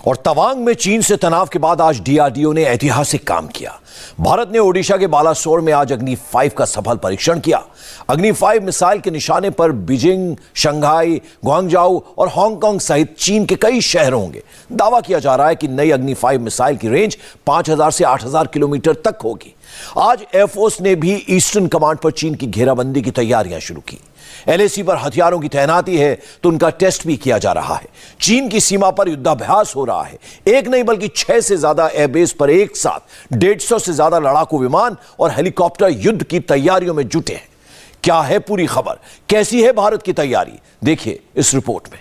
और तवांग में चीन से तनाव के बाद आज डीआरडीओ ने ऐतिहासिक काम किया। भारत ने ओडिशा के बालासोर में आज अग्नि 5 का सफल परीक्षण किया। अग्नि 5 मिसाइल के निशाने पर बीजिंग, शंघाई, ग्वांगजाऊ और हांगकांग सहित चीन के कई शहर होंगे। दावा किया जा रहा है कि नई अग्नि 5 मिसाइल की रेंज 5000 से 8000 किलोमीटर तक होगी। आज एयरफोर्स ने भी ईस्टर्न कमांड पर चीन की घेराबंदी की तैयारियां शुरू की। एलएसी पर हथियारों की तैनाती है तो उनका टेस्ट भी किया जा रहा है। चीन की सीमा पर युद्धाभ्यास हो रहा है। एक नहीं बल्कि 6 से ज्यादा एयरबेस पर एक साथ 150 से ज्यादा लड़ाकू विमान और हेलीकॉप्टर युद्ध की तैयारियों में जुटे हैं। क्या है पूरी खबर, कैसी है भारत की तैयारी, देखिए इस रिपोर्ट में।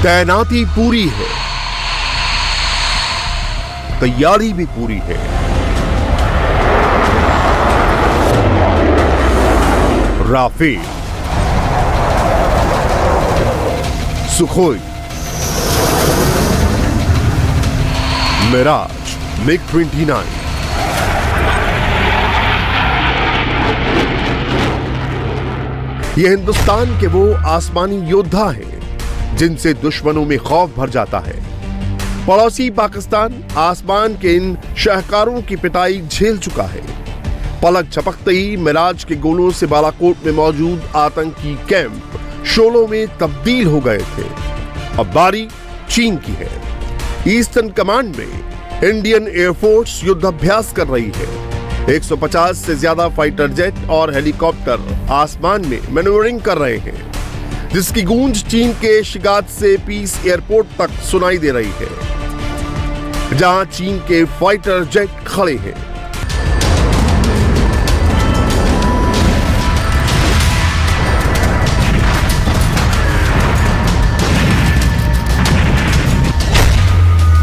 तैनाती पूरी है, तैयारी भी पूरी है। राफेल, सुखोई, मिराज, MiG-29, ये हिंदुस्तान के वो आसमानी योद्धा हैं जिनसे दुश्मनों में खौफ भर जाता है। पड़ोसी पाकिस्तान आसमान के इन शाहकारों की पिटाई झेल चुका है। पलक झपकते ही मिराज के गोलों से बालाकोट में मौजूद आतंकी कैंप शोलों में तब्दील हो गए थे। अब बारी चीन की है। ईस्टर्न कमांड में इंडियन एयरफोर्स युद्धाभ्यास कर रही है। 150 से ज्यादा फाइटर जेट और हेलीकॉप्टर आसमान में मैन्यूवरिंग कर रहे हैं, जिसकी गूंज चीन के शिगात से पीस एयरपोर्ट तक सुनाई दे रही है, जहां चीन के फाइटर जेट खड़े हैं।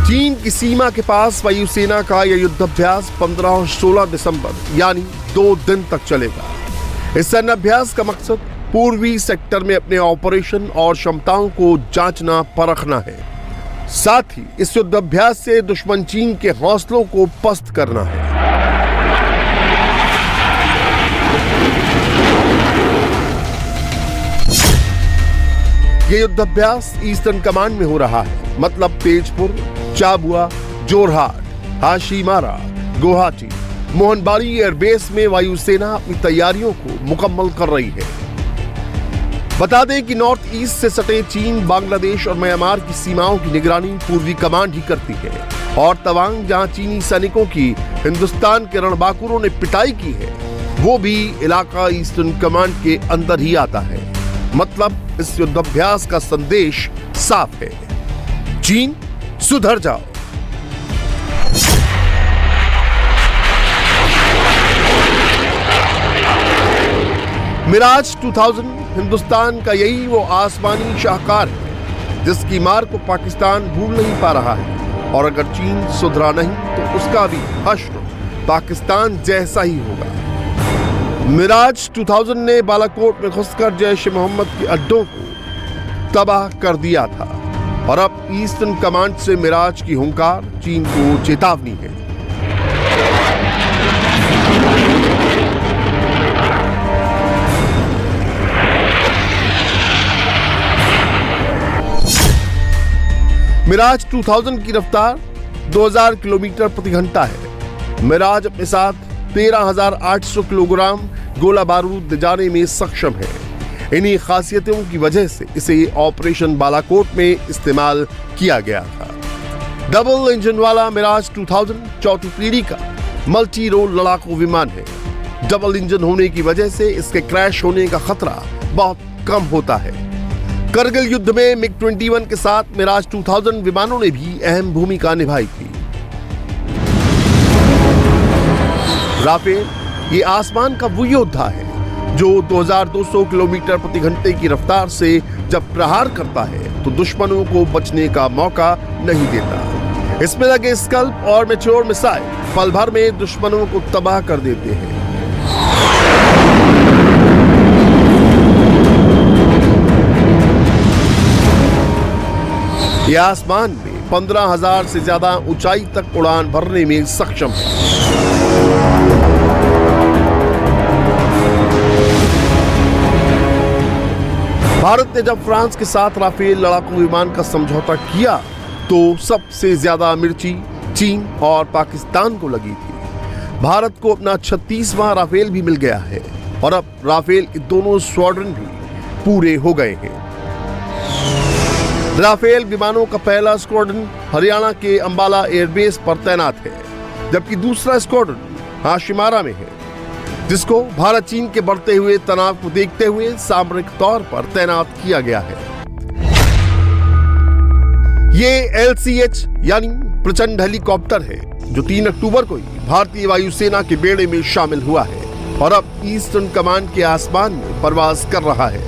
चीन की सीमा के पास वायुसेना का यह युद्धाभ्यास 15 और 16 दिसंबर यानी 2 दिन तक चलेगा। इस सैन्य अभ्यास का मकसद पूर्वी सेक्टर में अपने ऑपरेशन और क्षमताओं को जांचना परखना है। साथ ही इस युद्धाभ्यास से दुश्मन चीन के हौसलों को पस्त करना है। यह युद्धाभ्यास ईस्टर्न कमांड में हो रहा है, मतलब तेजपुर, चाबुआ, जोरहाट, हाशीमारा, गुवाहाटी, मोहनबाड़ी एयरबेस में वायुसेना अपनी तैयारियों को मुकम्मल कर रही है। बता दें कि नॉर्थ ईस्ट से सटे चीन, बांग्लादेश और म्यांमार की सीमाओं की निगरानी पूर्वी कमांड ही करती है, और तवांग जहां चीनी सैनिकों की हिंदुस्तान के रणबांकुरों ने पिटाई की है, वो भी इलाका ईस्टर्न कमांड के अंदर ही आता है। मतलब इस युद्धाभ्यास का संदेश साफ है, चीन सुधर जाओ। मिराज 2000 हिंदुस्तान का यही वो आसमानी शाहकार है जिसकी मार को पाकिस्तान भूल नहीं पा रहा है, और अगर चीन सुधरा नहीं तो उसका भी हश्र पाकिस्तान जैसा ही होगा। मिराज 2000 ने बालाकोट में घुसकर जैश ए मोहम्मद के अड्डों को तबाह कर दिया था, और अब ईस्टर्न कमांड से मिराज की हुंकार चीन को चेतावनी है। मिराज 2000 की रफ्तार 2000 किलोमीटर प्रति घंटा है। मिराज अपने साथ 13,800 किलोग्राम गोला बारूद ले जाने में सक्षम है। इन्हीं खासियतों की वजह से इसे ऑपरेशन बालाकोट में इस्तेमाल किया गया था। डबल इंजन वाला मिराज 2000 चौथी पीढ़ी का मल्टी रोल लड़ाकू विमान है। डबल इंजन होने की वजह से इसके क्रैश होने का खतरा बहुत कम होता है। करगिल युद्ध में MiG-21 के साथ मिराज 2000 विमानों ने भी अहम भूमिका निभाई थी। राफेल ये आसमान का वो योद्धा है जो 2200 किलोमीटर प्रति घंटे की रफ्तार से जब प्रहार करता है तो दुश्मनों को बचने का मौका नहीं देता। इसमें लगे स्कल्प और मैच्योर मिसाइल पल भर में दुश्मनों को तबाह कर देते हैं। यह आसमान में 15,000 से ज्यादा ऊंचाई तक उड़ान भरने में सक्षम है। भारत ने जब फ्रांस के साथ राफेल लड़ाकू विमान का समझौता किया तो सबसे ज्यादा मिर्ची चीन और पाकिस्तान को लगी थी। भारत को अपना 36वां राफेल भी मिल गया है और अब राफेल के दोनों स्क्वाड्रन भी पूरे हो गए हैं। राफेल विमानों का पहला स्क्वाड्रन हरियाणा के अंबाला एयरबेस पर तैनात है, जबकि दूसरा स्क्वाड्रन हाशिमारा में है, जिसको भारत चीन के बढ़ते हुए तनाव को देखते हुए सामरिक तौर पर तैनात किया गया है। ये LCH यानी प्रचंड हेलीकॉप्टर है जो 3 अक्टूबर को ही भारतीय वायुसेना के बेड़े में शामिल हुआ है और अब ईस्टर्न कमांड के आसमान में परवाज कर रहा है।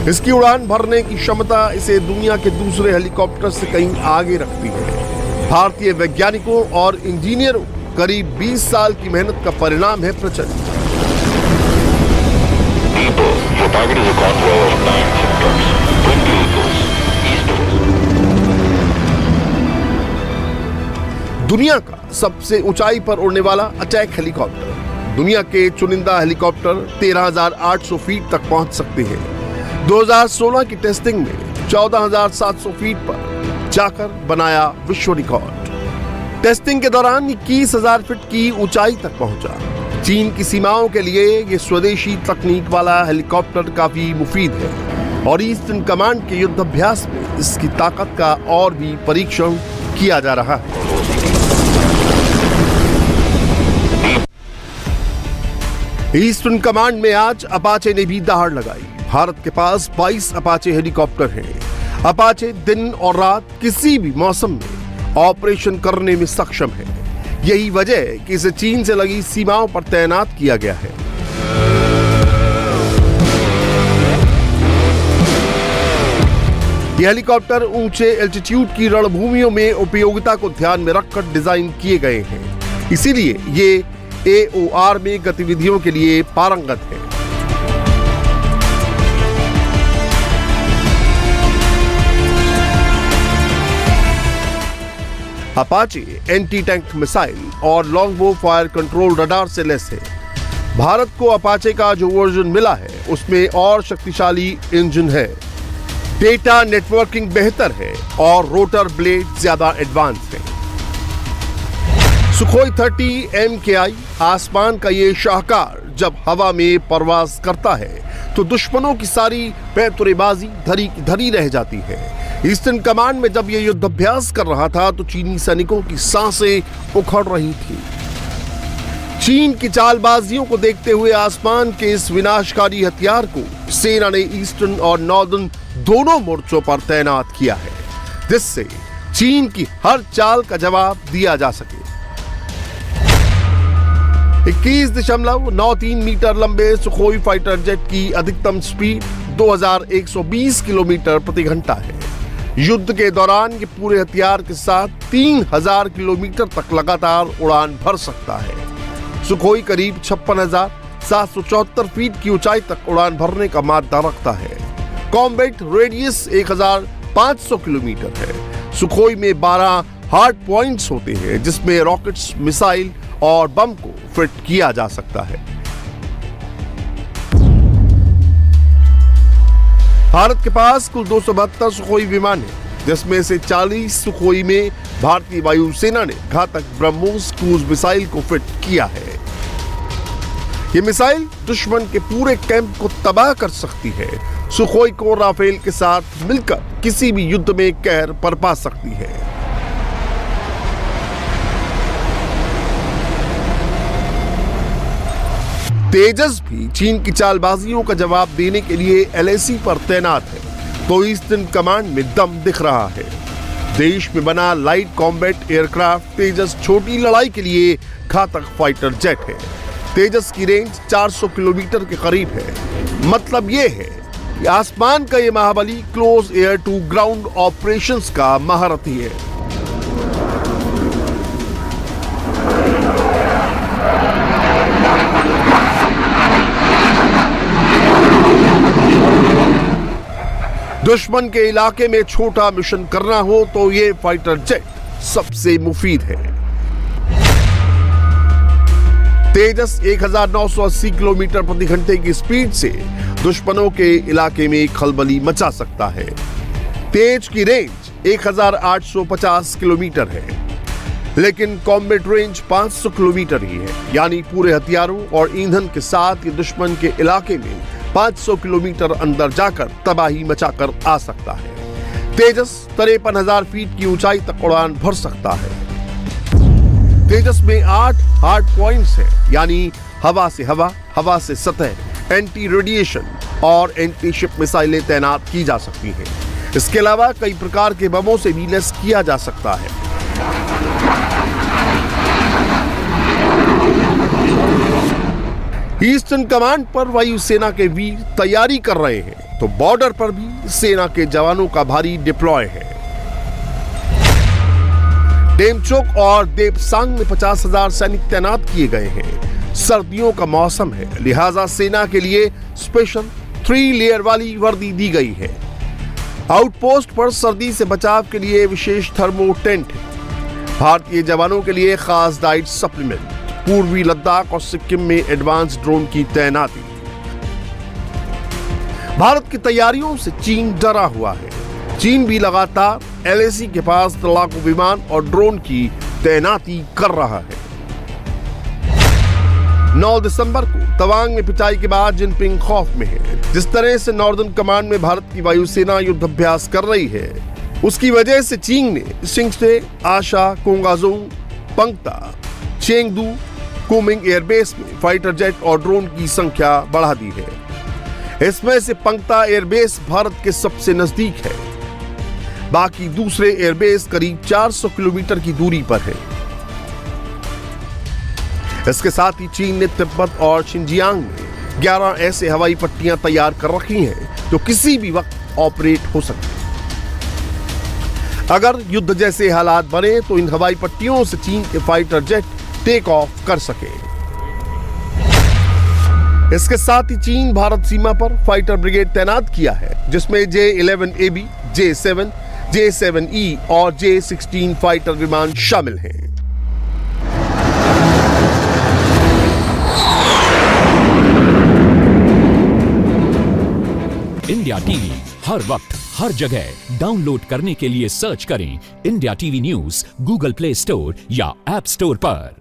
इसकी उड़ान भरने की क्षमता इसे दुनिया के दूसरे हेलीकॉप्टर से कहीं आगे रखती है। भारतीय वैज्ञानिकों और इंजीनियरों करीब 20 साल की मेहनत का परिणाम है प्रचंड। दुनिया का सबसे ऊंचाई पर उड़ने वाला अटैक हेलीकॉप्टर। दुनिया के चुनिंदा हेलीकॉप्टर 13,800 फीट तक पहुंच सकते हैं। 2016 की टेस्टिंग में 14,700 फीट पर जाकर बनाया विश्व रिकॉर्ड। टेस्टिंग के दौरान 21,000 फीट की ऊंचाई तक पहुंचा। चीन की सीमाओं के लिए ये स्वदेशी तकनीक वाला हेलीकॉप्टर काफी मुफीद है और ईस्टर्न कमांड के युद्धाभ्यास में इसकी ताकत का और भी परीक्षण किया जा रहा है। ईस्टर्न कमांड में आज अपाचे ने भी दहाड़ लगाई। भारत के पास 22 अपाचे हेलीकॉप्टर हैं। अपाचे दिन और रात किसी भी मौसम में ऑपरेशन करने में सक्षम है। यही वजह है कि इसे चीन से लगी सीमाओं पर तैनात किया गया है। ये हेलीकॉप्टर ऊंचे एल्टीट्यूड की रणभूमियों में उपयोगिता को ध्यान में रखकर डिजाइन किए गए हैं, इसीलिए ये AOR में गतिविधियों के लिए पारंगत है। अपाचे एंटी टैंक मिसाइल और लॉन्गबो फायर कंट्रोल रडार से लैस है। भारत को अपाचे का जो वर्जन मिला है उसमें और शक्तिशाली इंजन है, डेटा नेटवर्किंग बेहतर है और रोटर ब्लेड ज्यादा एडवांस है। सुखोई 30 MKI आसमान का ये शाहकार जब हवा में परवाज करता है तो दुश्मनों की सारी पैतुरेबाजी धरी की धरी रह जाती है। ईस्टर्न कमांड में जब ये युद्धाभ्यास कर रहा था तो चीनी सैनिकों की सांसें उखड़ रही थी। चीन की चालबाजियों को देखते हुए आसमान के इस विनाशकारी हथियार को सेना ने ईस्टर्न और नॉर्दर्न दोनों मोर्चों पर तैनात किया है, जिससे चीन की हर चाल का जवाब दिया जा सके। 21.93 मीटर लंबे सुखोई फाइटर जेट की अधिकतम स्पीड 2120 किलोमीटर प्रति घंटा है। युद्ध के दौरान ये पूरे हथियार के साथ 3000 किलोमीटर तक लगातार उड़ान भर सकता है। सुखोई करीब 56,774 फीट की ऊंचाई तक उड़ान भरने का मादा रखता है। कॉम्बैट रेडियस 1500 किलोमीटर है। सुखोई में 12 हार्ड पॉइंट्स होते हैं जिसमें रॉकेट्स, मिसाइल और बम को फिट किया जा सकता है। भारत के पास कुल 272 सुखोई विमान है, जिसमें से 40 सुखोई में भारतीय वायुसेना ने घातक ब्रह्मोस क्रूज मिसाइल को फिट किया है। ये मिसाइल दुश्मन के पूरे कैंप को तबाह कर सकती है। सुखोई को राफेल के साथ मिलकर किसी भी युद्ध में कहर बरपा सकती है। तेजस भी चीन की चालबाजियों का जवाब देने के लिए LAC पर तैनात है, तो ईस्टर्न कमांड में दम दिख रहा है। देश में बना लाइट कॉम्बैट एयरक्राफ्ट तेजस छोटी लड़ाई के लिए घातक फाइटर जेट है। तेजस की रेंज 400 किलोमीटर के करीब है। मतलब ये है कि आसमान का ये महाबली close air to ground operations का महारथी है। दुश्मन के इलाके में छोटा मिशन करना हो तो ये फाइटर जेट सबसे मुफीद है। तेजस 1980 किलोमीटर प्रति घंटे की स्पीड से दुश्मनों के इलाके में खलबली मचा सकता है। तेज की रेंज 1850 किलोमीटर है, लेकिन कॉम्बैट रेंज 500 किलोमीटर ही है, यानी पूरे हथियारों और ईंधन के साथ ये दुश्मन के इलाके में 500 किलोमीटर अंदर जाकर तबाही मचाकर आ सकता है। तेजस 53,000 फीट की ऊंचाई तक उड़ान भर सकता है। तेजस में 8 हार्ड पॉइंट्स है, यानी हवा से हवा, हवा से सतह, एंटी रेडिएशन और एंटी शिप मिसाइलें तैनात की जा सकती हैं। इसके अलावा कई प्रकार के बमों से भी लैस किया जा सकता है। ईस्टर्न कमांड पर वायुसेना के वीर तैयारी कर रहे हैं, तो बॉर्डर पर भी सेना के जवानों का भारी डिप्लॉय है। डेमचोक और देपसांग में 50,000 सैनिक तैनात किए गए हैं। सर्दियों का मौसम है, लिहाजा सेना के लिए स्पेशल 3 लेयर वाली वर्दी दी गई है। आउटपोस्ट पर सर्दी से बचाव के लिए विशेष थर्मो टेंट है। भारतीय जवानों के लिए खास डाइट सप्लीमेंट, पूर्वी लद्दाख और सिक्किम में एडवांस ड्रोन की तैनाती। भारत की तैयारियों से चीन डरा हुआ है। चीन भी लगातार LAC के पास लड़ाकू विमान और ड्रोन की तैनाती कर रहा है। 9 दिसंबर को तवांग में पिटाई के बाद जिनपिंग खौफ में है। जिस तरह से नॉर्दर्न कमांड में भारत की वायुसेना युद्धाभ्यास कर रही है, उसकी वजह से चीन ने सिंगटे, आशा, कोंगाजोंग, पंगता, चेंगदू, कुमिंग एयरबेस में फाइटर जेट और ड्रोन की संख्या बढ़ा दी है। इसमें से पंगता एयरबेस भारत के सबसे नजदीक है, बाकी दूसरे एयरबेस करीब 400 किलोमीटर की दूरी पर है। इसके साथ ही चीन ने तिब्बत और शिनजियांग में 11 ऐसे हवाई पट्टियां तैयार कर रखी हैं जो किसी भी वक्त ऑपरेट हो सकती हैं। अगर युद्ध जैसे हालात बने तो इन हवाई पट्टियों से चीन के फाइटर जेट टेक ऑफ कर सके। इसके साथ ही चीन भारत सीमा पर फाइटर ब्रिगेड तैनात किया है, जिसमें J-11AB, J-7, J-7E और J-16 फाइटर विमान शामिल हैं। इंडिया टीवी हर वक्त हर जगह डाउनलोड करने के लिए सर्च करें India TV news Google play store या ऐप स्टोर पर।